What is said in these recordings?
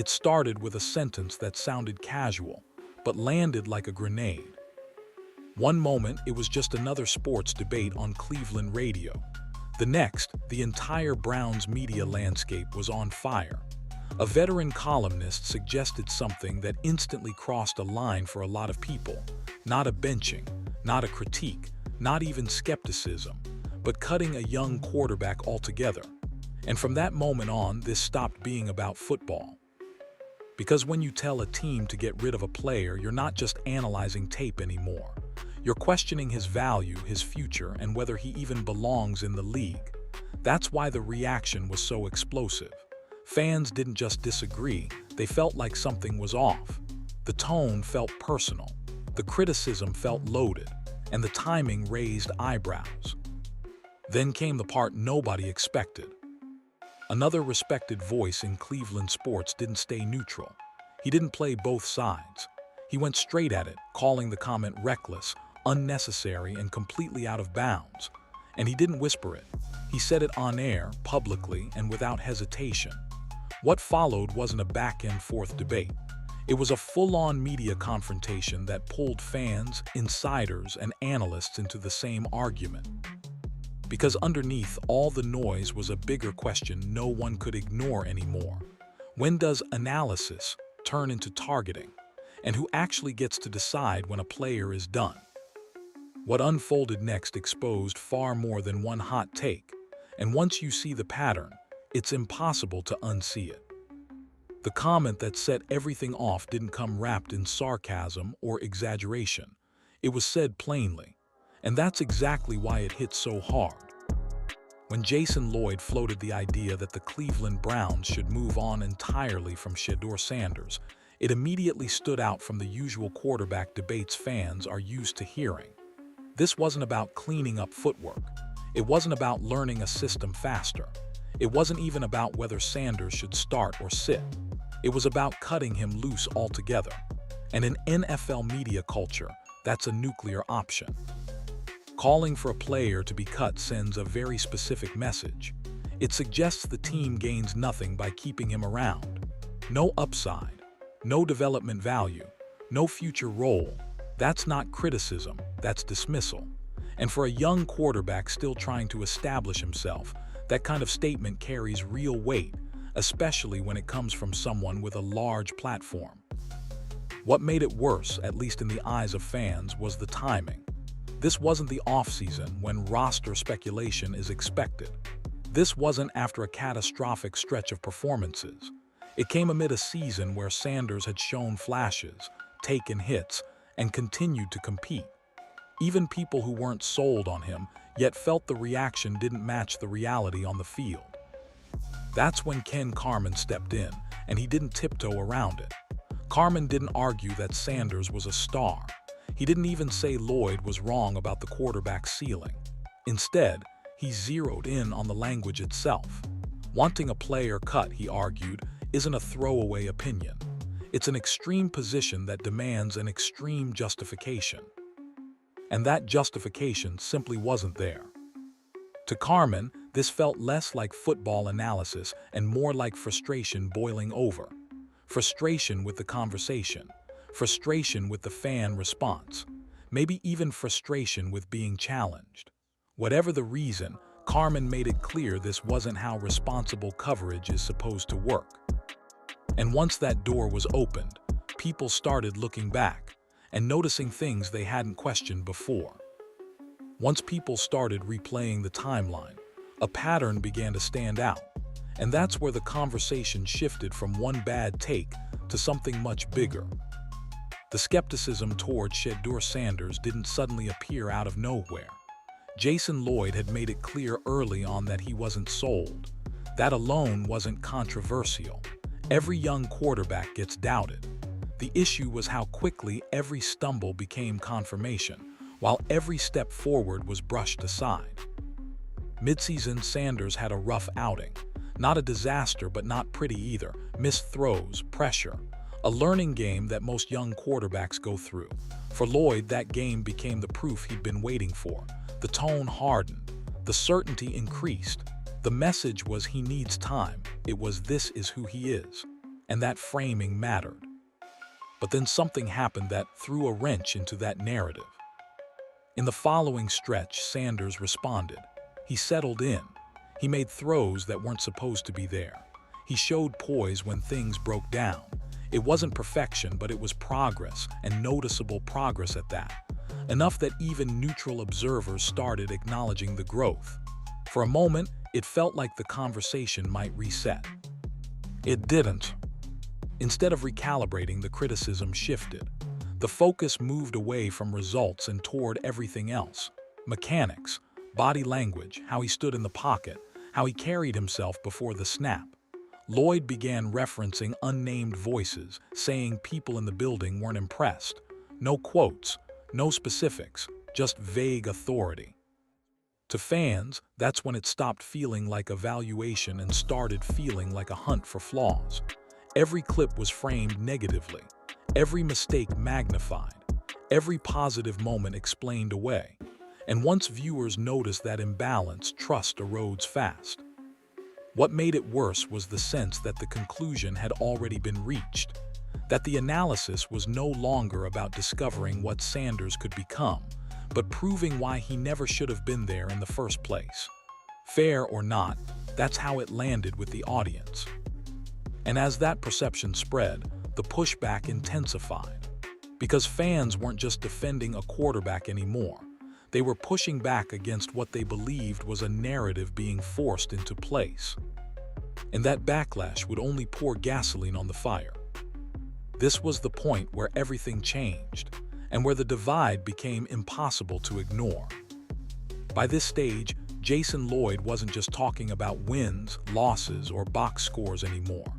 It started with a sentence that sounded casual, but landed like a grenade. One moment, it was just another sports debate on Cleveland radio. The next, the entire Browns media landscape was on fire. A veteran columnist suggested something that instantly crossed a line for a lot of people. Not a benching, not a critique, not even skepticism, but cutting a young quarterback altogether. And from that moment on, this stopped being about football. Because when you tell a team to get rid of a player, you're not just analyzing tape anymore. You're questioning his value, his future, and whether he even belongs in the league. That's why the reaction was so explosive. Fans didn't just disagree, they felt like something was off. The tone felt personal, the criticism felt loaded, and the timing raised eyebrows. Then came the part nobody expected. Another respected voice in Cleveland sports didn't stay neutral. He didn't play both sides. He went straight at it, calling the comment reckless, unnecessary, and completely out of bounds. And he didn't whisper it. He said it on air, publicly, and without hesitation. What followed wasn't a back-and-forth debate. It was a full-on media confrontation that pulled fans, insiders, and analysts into the same argument. Because underneath all the noise was a bigger question no one could ignore anymore. When does analysis turn into targeting? And who actually gets to decide when a player is done? What unfolded next exposed far more than one hot take, and once you see the pattern, it's impossible to unsee it. The comment that set everything off didn't come wrapped in sarcasm or exaggeration. It was said plainly, and that's exactly why it hit so hard. When Lloyd floated the idea that the Cleveland Browns should move on entirely from Shedeur Sanders, it immediately stood out from the usual quarterback debates fans are used to hearing. This wasn't about cleaning up footwork. It wasn't about learning a system faster. It wasn't even about whether Sanders should start or sit. It was about cutting him loose altogether. And in NFL media culture, that's a nuclear option. Calling for a player to be cut sends a very specific message. It suggests the team gains nothing by keeping him around. No upside, no development value, no future role. That's not criticism, that's dismissal. And for a young quarterback still trying to establish himself, that kind of statement carries real weight, especially when it comes from someone with a large platform. What made it worse, at least in the eyes of fans, was the timing. This wasn't the offseason when roster speculation is expected. This wasn't after a catastrophic stretch of performances. It came amid a season where Sanders had shown flashes, taken hits, and continued to compete. Even people who weren't sold on him yet felt the reaction didn't match the reality on the field. That's when Carman stepped in, and he didn't tiptoe around it. Carman didn't argue that Sanders was a star. He didn't even say Lloyd was wrong about the quarterback's ceiling. Instead, he zeroed in on the language itself. Wanting a player cut, he argued, isn't a throwaway opinion. It's an extreme position that demands an extreme justification. And that justification simply wasn't there. To Carman, this felt less like football analysis and more like frustration boiling over. Frustration with the conversation, frustration with the fan response, maybe even frustration with being challenged. Whatever the reason, Carman made it clear this wasn't how responsible coverage is supposed to work. And once that door was opened, people started looking back and noticing things they hadn't questioned before. Once people started replaying the timeline, a pattern began to stand out, and that's where the conversation shifted from one bad take to something much bigger. The skepticism toward Shedeur Sanders didn't suddenly appear out of nowhere. Lloyd had made it clear early on that he wasn't sold. That alone wasn't controversial. Every young quarterback gets doubted. The issue was how quickly every stumble became confirmation, while every step forward was brushed aside. Midseason, Sanders had a rough outing. Not a disaster, but not pretty either. Missed throws, pressure. A learning game that most young quarterbacks go through. For Lloyd, that game became the proof he'd been waiting for. The tone hardened. The certainty increased. The message was he needs time. It was this is who he is. and that framing mattered. But then something happened that threw a wrench into that narrative. In the following stretch, Sanders responded. He settled in. He made throws that weren't supposed to be there. He showed poise when things broke down. It wasn't perfection, but it was progress, and noticeable progress at that. Enough that even neutral observers started acknowledging the growth. For a moment, it felt like the conversation might reset. It didn't. Instead of recalibrating, the criticism shifted. The focus moved away from results and toward everything else. Mechanics, body language, how he stood in the pocket, how he carried himself before the snap. Lloyd began referencing unnamed voices, saying people in the building weren't impressed. No quotes, no specifics, just vague authority. To fans, that's when it stopped feeling like evaluation and started feeling like a hunt for flaws. Every clip was framed negatively, every mistake magnified, every positive moment explained away. And once viewers noticed that imbalance, trust erodes fast. What made it worse was the sense that the conclusion had already been reached, that the analysis was no longer about discovering what Sanders could become, but proving why he never should have been there in the first place. Fair or not, that's how it landed with the audience. And as that perception spread, the pushback intensified. Because fans weren't just defending a quarterback anymore. They were pushing back against what they believed was a narrative being forced into place. And that backlash would only pour gasoline on the fire. This was the point where everything changed, and where the divide became impossible to ignore. By this stage, Jason Lloyd wasn't just talking about wins, losses, or box scores anymore.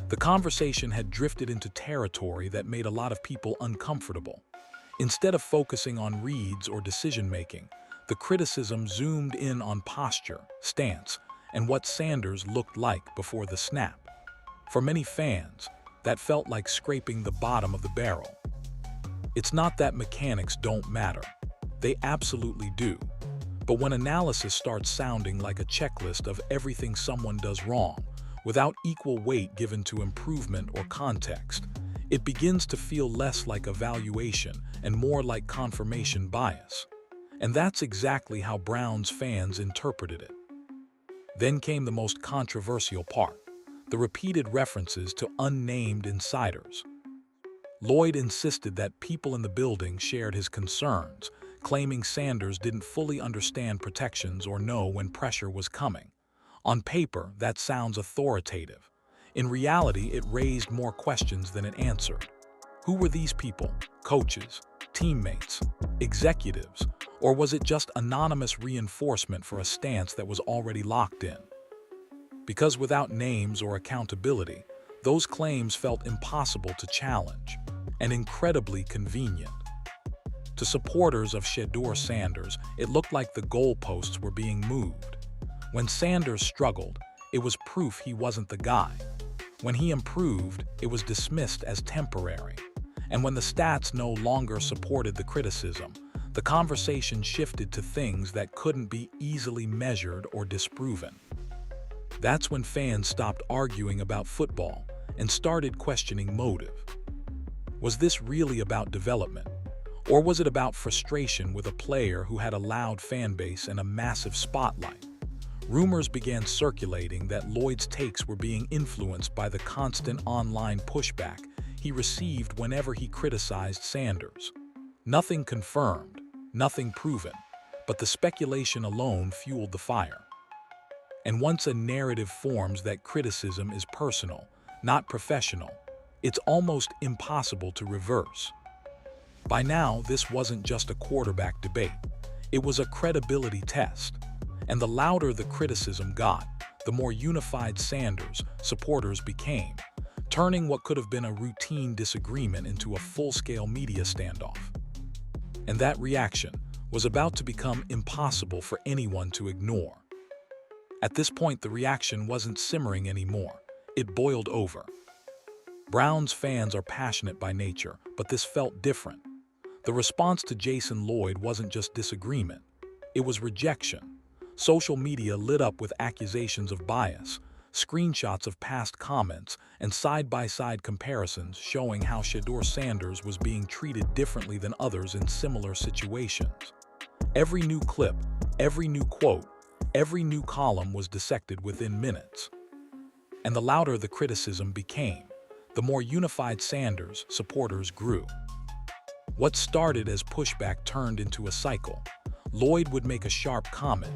The conversation had drifted into territory that made a lot of people uncomfortable. Instead of focusing on reads or decision-making, the criticism zoomed in on posture, stance, and what Sanders looked like before the snap. For many fans, that felt like scraping the bottom of the barrel. It's not that mechanics don't matter. They absolutely do. But when analysis starts sounding like a checklist of everything someone does wrong, without equal weight given to improvement or context, it begins to feel less like evaluation and more like confirmation bias. And that's exactly how Browns fans interpreted it. Then came the most controversial part, the repeated references to unnamed insiders. Lloyd insisted that people in the building shared his concerns, claiming Sanders didn't fully understand protections or know when pressure was coming. On paper, that sounds authoritative. In reality, it raised more questions than it answered. Who were these people? Coaches, teammates, executives, or was it just anonymous reinforcement for a stance that was already locked in? Because without names or accountability, those claims felt impossible to challenge and incredibly convenient. To supporters of Shedeur Sanders, it looked like the goalposts were being moved. When Sanders struggled, it was proof he wasn't the guy. When he improved, it was dismissed as temporary. And when the stats no longer supported the criticism, the conversation shifted to things that couldn't be easily measured or disproven. That's when fans stopped arguing about football and started questioning motive. Was this really about development? Or was it about frustration with a player who had a loud fan base and a massive spotlight? Rumors began circulating that Lloyd's takes were being influenced by the constant online pushback he received whenever he criticized Sanders. Nothing confirmed, nothing proven, but the speculation alone fueled the fire. And once a narrative forms that criticism is personal, not professional, it's almost impossible to reverse. By now, this wasn't just a quarterback debate. It was a credibility test. And the louder the criticism got, the more unified Sanders supporters became, turning what could have been a routine disagreement into a full-scale media standoff. And that reaction was about to become impossible for anyone to ignore. At this point, the reaction wasn't simmering anymore. It boiled over. Browns fans are passionate by nature, but this felt different. The response to Jason Lloyd wasn't just disagreement. It was rejection. Social media lit up with accusations of bias, screenshots of past comments, and side-by-side comparisons showing how Shedeur Sanders was being treated differently than others in similar situations. Every new clip, every new quote, every new column was dissected within minutes. And the louder the criticism became, the more unified Sanders supporters grew. What started as pushback turned into a cycle. Lloyd would make a sharp comment.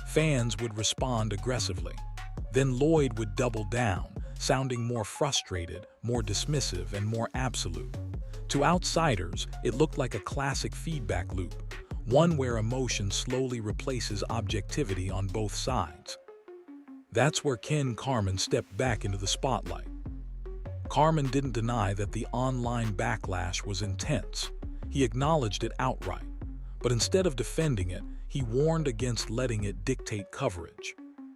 Fans would respond aggressively. Then Lloyd would double down, sounding more frustrated, more dismissive, and more absolute. To outsiders, it looked like a classic feedback loop, one where emotion slowly replaces objectivity on both sides. That's where Carman stepped back into the spotlight. Carman didn't deny that the online backlash was intense. He acknowledged it outright. But instead of defending it, he warned against letting it dictate coverage.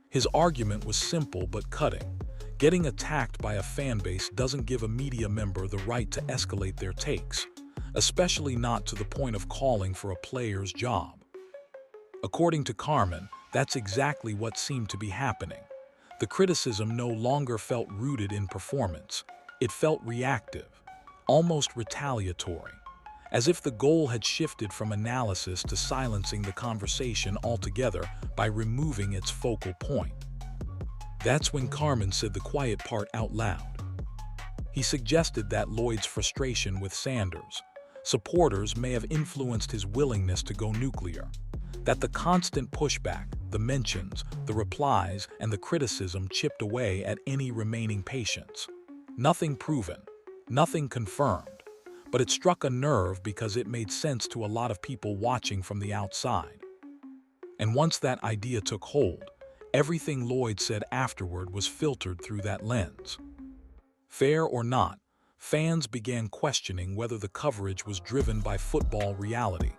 His argument was simple but cutting. Getting attacked by a fanbase doesn't give a media member the right to escalate their takes, especially not to the point of calling for a player's job. According to Carman, that's exactly what seemed to be happening. The criticism no longer felt rooted in performance. It felt reactive, almost retaliatory, as if the goal had shifted from analysis to silencing the conversation altogether by removing its focal point. That's when Carman said the quiet part out loud. He suggested that Lloyd's frustration with Sanders' supporters may have influenced his willingness to go nuclear, that the constant pushback, the mentions, the replies, and the criticism chipped away at any remaining patience. Nothing proven, nothing confirmed, but it struck a nerve because it made sense to a lot of people watching from the outside. And once that idea took hold, everything Lloyd said afterward was filtered through that lens. Fair or not, fans began questioning whether the coverage was driven by football reality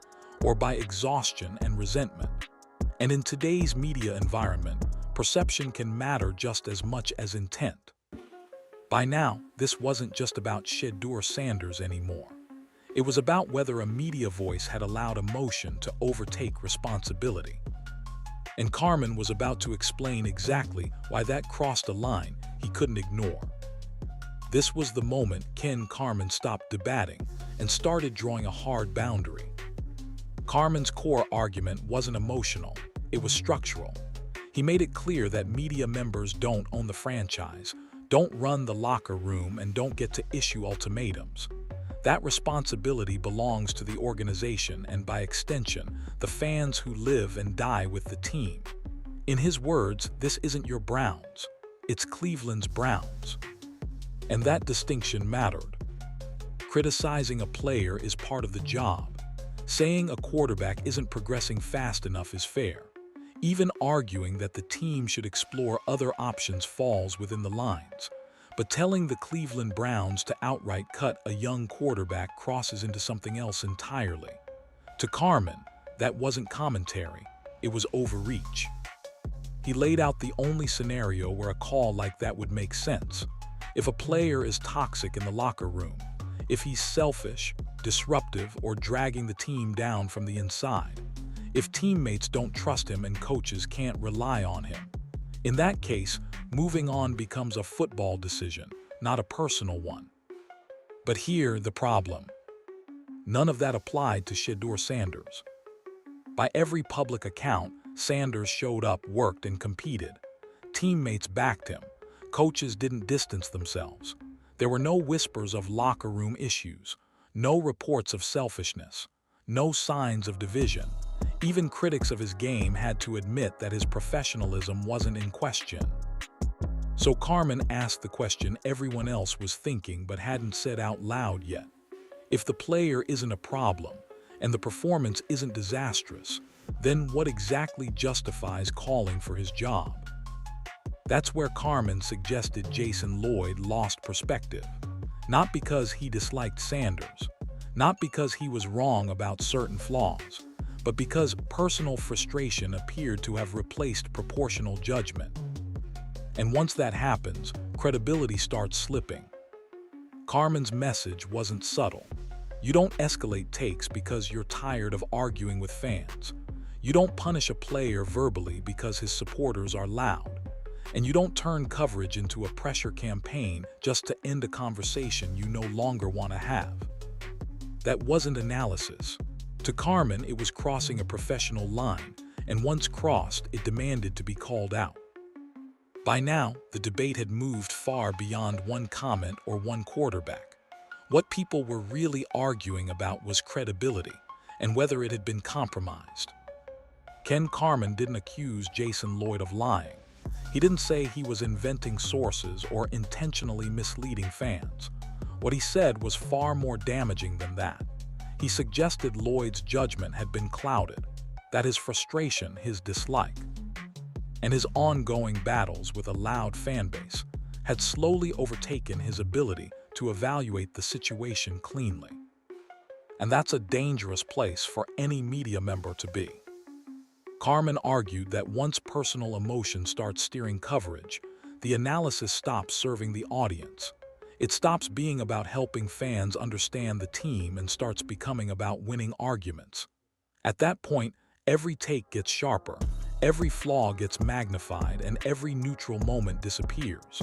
or by exhaustion and resentment. And in today's media environment, perception can matter just as much as intent. By now, this wasn't just about Shedeur Sanders anymore. It was about whether a media voice had allowed emotion to overtake responsibility. And Carman was about to explain exactly why that crossed a line he couldn't ignore. This was the moment Carman stopped debating and started drawing a hard boundary. Carman's core argument wasn't emotional, it was structural. He made it clear that media members don't own the franchise, don't run the locker room, and don't get to issue ultimatums. That responsibility belongs to the organization and, by extension, the fans who live and die with the team. In his words, this isn't your Browns, it's Cleveland's Browns. And that distinction mattered. Criticizing a player is part of the job. Saying a quarterback isn't progressing fast enough is fair. Even arguing that the team should explore other options falls within the lines. But telling the Cleveland Browns to outright cut a young quarterback crosses into something else entirely. To Carman, that wasn't commentary, it was overreach. He laid out the only scenario where a call like that would make sense. If a player is toxic in the locker room, if he's selfish, disruptive, or dragging the team down from the inside, if teammates don't trust him and coaches can't rely on him. In that case, moving on becomes a football decision, not a personal one. But here the problem. None of that applied to Shedeur Sanders. By every public account, Sanders showed up, worked, and competed. Teammates backed him. Coaches didn't distance themselves. There were no whispers of locker room issues, no reports of selfishness, no signs of division. Even critics of his game had to admit that his professionalism wasn't in question. So Carman asked the question everyone else was thinking but hadn't said out loud yet. If the player isn't a problem, and the performance isn't disastrous, then what exactly justifies calling for his job? That's where Carman suggested Jason Lloyd lost perspective. Not because he disliked Sanders, not because he was wrong about certain flaws, but because personal frustration appeared to have replaced proportional judgment. And once that happens, credibility starts slipping. Carman's message wasn't subtle. You don't escalate takes because you're tired of arguing with fans. You don't punish a player verbally because his supporters are loud. And you don't turn coverage into a pressure campaign just to end a conversation you no longer want to have. That wasn't analysis. To Carman, it was crossing a professional line, and once crossed, it demanded to be called out. By now, the debate had moved far beyond one comment or one quarterback. What people were really arguing about was credibility and whether it had been compromised. Ken Carman didn't accuse Jason Lloyd of lying. He didn't say he was inventing sources or intentionally misleading fans. What he said was far more damaging than that. He suggested Lloyd's judgment had been clouded, that his frustration, his dislike, and his ongoing battles with a loud fan base had slowly overtaken his ability to evaluate the situation cleanly. And that's a dangerous place for any media member to be. Carman argued that once personal emotion starts steering coverage, the analysis stops serving the audience. It stops being about helping fans understand the team and starts becoming about winning arguments. At that point, every take gets sharper, every flaw gets magnified, and every neutral moment disappears.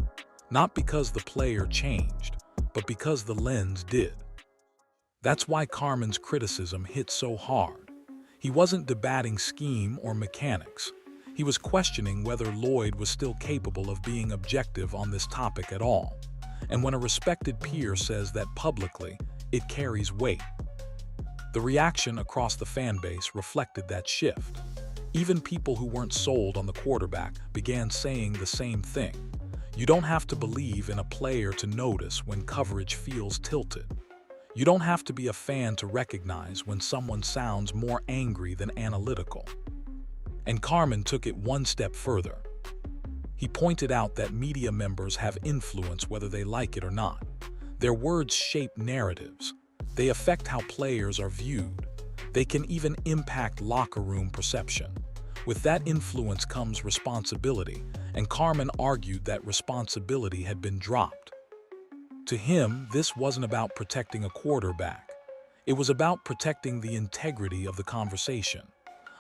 Not because the player changed, but because the lens did. That's why Carman's criticism hit so hard. He wasn't debating scheme or mechanics. He was questioning whether Lloyd was still capable of being objective on this topic at all. And when a respected peer says that publicly, it carries weight. The reaction across the fan base reflected that shift. Even people who weren't sold on the quarterback began saying the same thing. You don't have to believe in a player to notice when coverage feels tilted. You don't have to be a fan to recognize when someone sounds more angry than analytical. And Carman took it one step further. He pointed out that media members have influence whether they like it or not. Their words shape narratives. They affect how players are viewed. They can even impact locker room perception. With that influence comes responsibility, and Carman argued that responsibility had been dropped. To him, this wasn't about protecting a quarterback. It was about protecting the integrity of the conversation,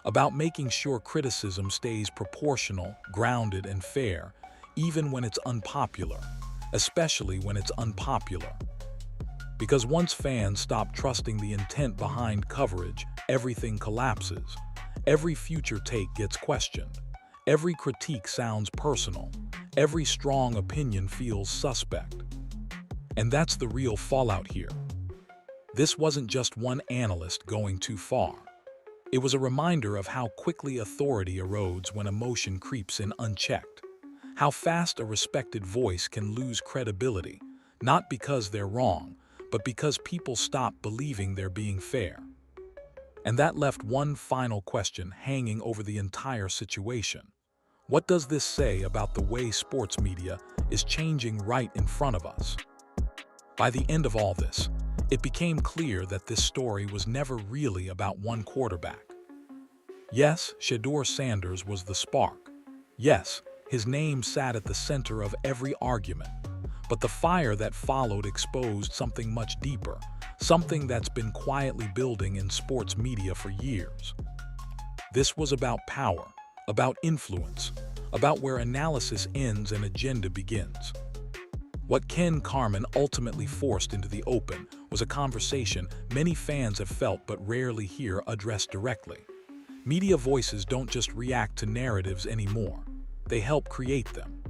about making sure criticism stays proportional, grounded, and fair, even when it's unpopular, especially when it's unpopular. Because once fans stop trusting the intent behind coverage, everything collapses. Every future take gets questioned. Every critique sounds personal. Every strong opinion feels suspect. And that's the real fallout here. This wasn't just one analyst going too far. It was a reminder of how quickly authority erodes when emotion creeps in unchecked. How fast a respected voice can lose credibility, not because they're wrong, but because people stop believing they're being fair. And that left one final question hanging over the entire situation. What does this say about the way sports media is changing right in front of us? By the end of all this, it became clear that this story was never really about one quarterback. Yes, Shedeur Sanders was the spark. Yes, his name sat at the center of every argument. But the fire that followed exposed something much deeper, something that's been quietly building in sports media for years. This was about power, about influence, about where analysis ends and agenda begins. What Ken Carman ultimately forced into the open was a conversation many fans have felt but rarely hear addressed directly. Media voices don't just react to narratives anymore. They help create them.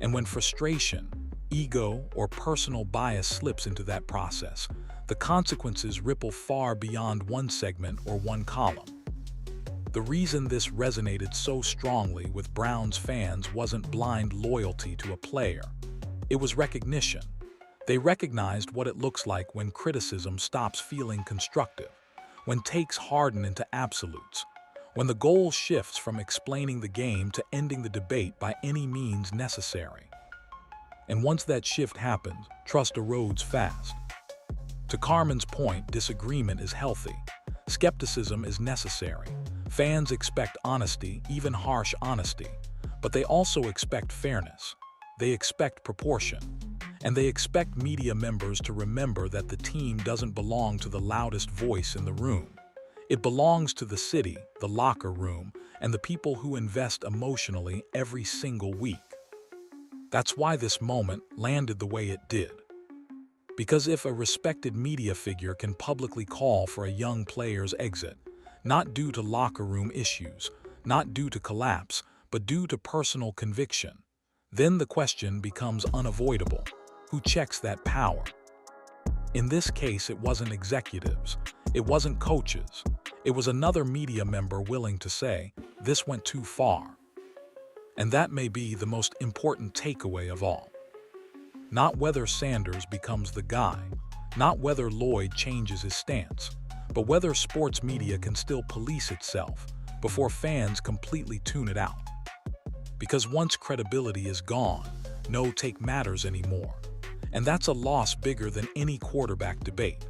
And when frustration, ego, or personal bias slips into that process, the consequences ripple far beyond one segment or one column. The reason this resonated so strongly with Browns fans wasn't blind loyalty to a player. It was recognition. They recognized what it looks like when criticism stops feeling constructive, when takes harden into absolutes, when the goal shifts from explaining the game to ending the debate by any means necessary. And once that shift happens, trust erodes fast. To Carman's point, disagreement is healthy. Skepticism is necessary. Fans expect honesty, even harsh honesty, but they also expect fairness. They expect proportion. And they expect media members to remember that the team doesn't belong to the loudest voice in the room. It belongs to the city, the locker room, and the people who invest emotionally every single week. That's why this moment landed the way it did. Because if a respected media figure can publicly call for a young player's exit, not due to locker room issues, not due to collapse, but due to personal conviction, then the question becomes unavoidable. Who checks that power? In this case, it wasn't executives, it wasn't coaches, it was another media member willing to say, "This went too far." And that may be the most important takeaway of all. Not whether Sanders becomes the guy, not whether Lloyd changes his stance, but whether sports media can still police itself before fans completely tune it out. Because once credibility is gone, no take matters anymore. And that's a loss bigger than any quarterback debate.